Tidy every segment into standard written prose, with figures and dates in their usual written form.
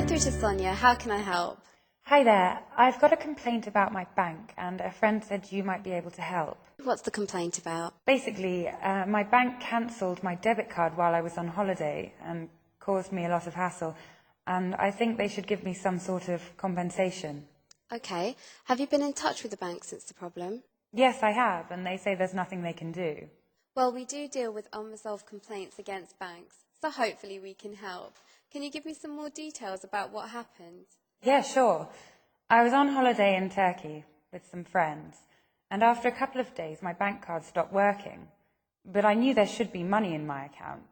You're through to Sonia. How can I help? Hi there. I've got a complaint about my bank and a friend said you might be able to help. What's the complaint about? Basically, my bank cancelled my debit card while I was on holiday and caused me a lot of hassle, and I think they should give me some sort of compensation. Okay. Have you been in touch with the bank since the problem? Yes, I have, and they say there's nothing they can do. Well, we do deal with unresolved complaints against banks, so hopefully we can help. Can you give me some more details about what happened? Yeah, sure. I was on holiday in Turkey with some friends, and after a couple of days my bank card stopped working, but I knew there should be money in my account.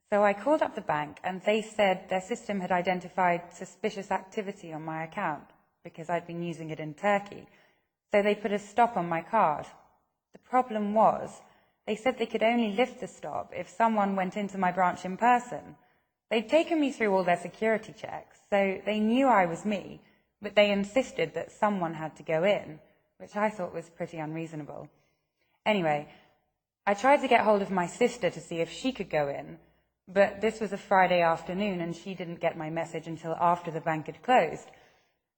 So I called up the bank and they said their system had identified suspicious activity on my account because I'd been using it in Turkey. So they put a stop on my card. The problem was, they said they could only lift the stop if someone went into my branch in person. They'd taken me through all their security checks, so they knew I was me, but they insisted that someone had to go in, which I thought was pretty unreasonable. Anyway, I tried to get hold of my sister to see if she could go in, but this was a Friday afternoon and she didn't get my message until after the bank had closed.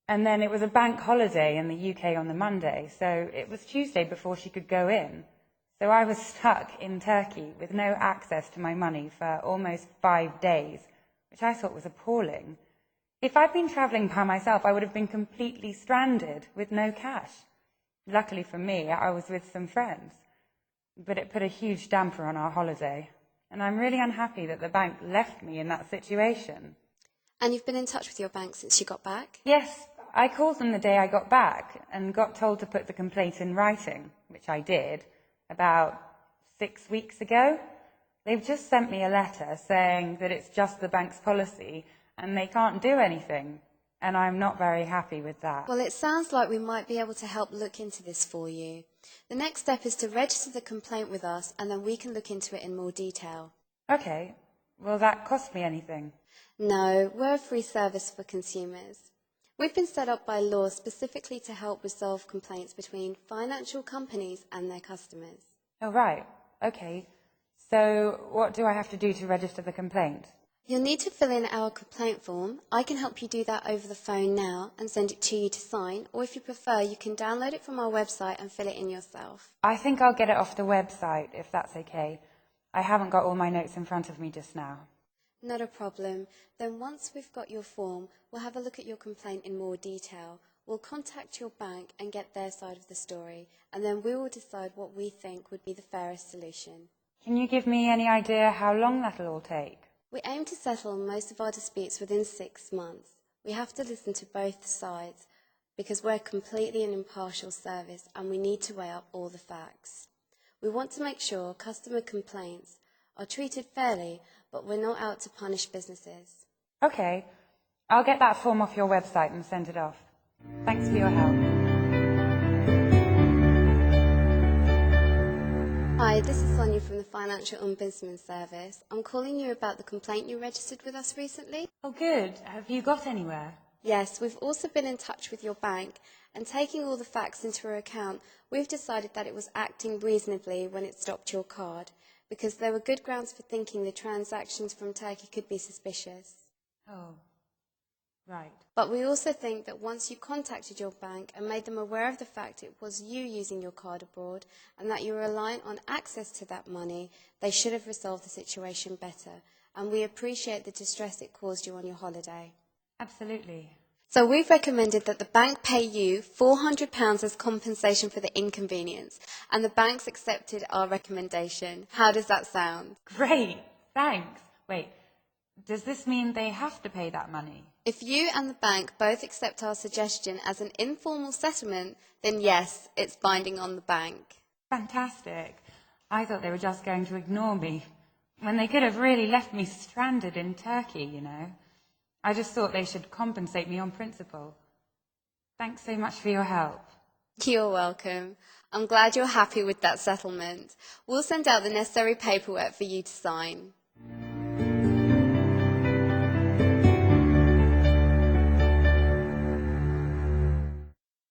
And then it was a bank holiday in the UK on the Monday, so it was Tuesday before she could go in. So I was stuck in Turkey with no access to my money for almost 5 days, which I thought was appalling. If I'd been travelling by myself, I would have been completely stranded with no cash. Luckily for me, I was with some friends, but it put a huge damper on our holiday, and I'm really unhappy that the bank left me in that situation. And you've been in touch with your bank since you got back? Yes, I called them the day I got back and got told to put the complaint in writing, which I did, about 6 weeks ago. They've just sent me a letter saying that it's just the bank's policy and they can't do anything, and I'm not very happy with that. Well, it sounds like we might be able to help look into this for you. The next step is to register the complaint with us and then we can look into it in more detail. Okay, will that cost me anything? No, we're a free service for consumers. We've been set up by law specifically to help resolve complaints between financial companies and their customers. Oh, right. Okay. So what do I have to do to register the complaint? You'll need to fill in our complaint form. I can help you do that over the phone now and send it to you to sign, or if you prefer, you can download it from our website and fill it in yourself. I think I'll get it off the website, if that's okay. I haven't got all my notes in front of me just now. Not a problem. Then once we've got your form, we'll have a look at your complaint in more detail. We'll contact your bank and get their side of the story, and then we will decide what we think would be the fairest solution. Can you give me any idea how long that'll all take? We aim to settle most of our disputes within 6 months. We have to listen to both sides because we're completely an impartial service and we need to weigh up all the facts. We want to make sure customer complaints are treated fairly, but we're not out to punish businesses. Okay, I'll get that form off your website and send it off. Thanks for your help. Hi, this is Sonia from the Financial Ombudsman Service. I'm calling you about the complaint you registered with us recently. Oh, good. Have you got anywhere? Yes, we've also been in touch with your bank, and taking all the facts into account, we've decided that it was acting reasonably when it stopped your card, because there were good grounds for thinking the transactions from Turkey could be suspicious. Oh, right. But we also think that once you contacted your bank and made them aware of the fact it was you using your card abroad and that you were reliant on access to that money, they should have resolved the situation better. And we appreciate the distress it caused you on your holiday. Absolutely. So we've recommended that the bank pay you £400 as compensation for the inconvenience, and the bank's accepted our recommendation. How does that sound? Great, thanks. Wait, does this mean they have to pay that money? If you and the bank both accept our suggestion as an informal settlement, then yes, it's binding on the bank. Fantastic. I thought they were just going to ignore me, when they could have really left me stranded in Turkey, you know. I just thought they should compensate me on principle. Thanks so much for your help. You're welcome. I'm glad you're happy with that settlement. We'll send out the necessary paperwork for you to sign.